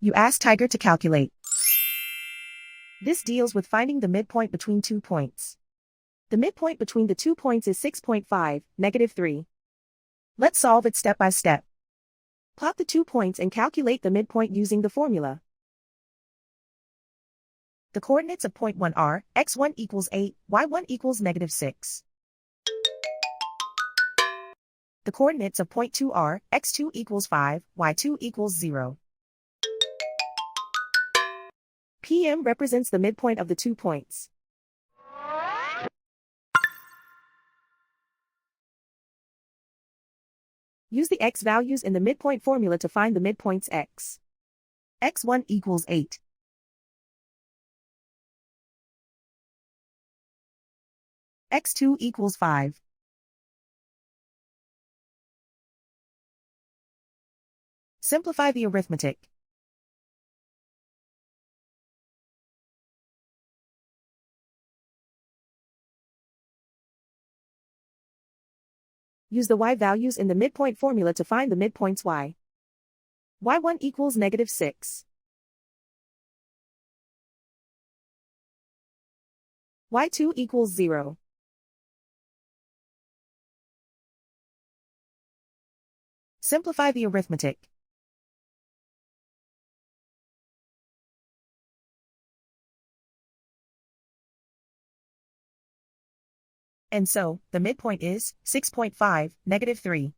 You ask Tiger to calculate. This deals with finding the midpoint between 2 points. The midpoint between the 2 points is 6.5, -3. Let's solve it step by step. Plot the 2 points and calculate the midpoint using the formula. The coordinates of point 1 are, x1 equals 8, y1 equals -6. The coordinates of point 2 are, x2 equals 5, y2 equals 0. PM represents the midpoint of the 2 points. Use the x values in the midpoint formula to find the midpoints x. x1 equals 8. x2 equals 5. Simplify the arithmetic. Use the y values in the midpoint formula to find the midpoints y. y1 equals -6. y2 equals 0. Simplify the arithmetic. And so, the midpoint is 6.5, -3.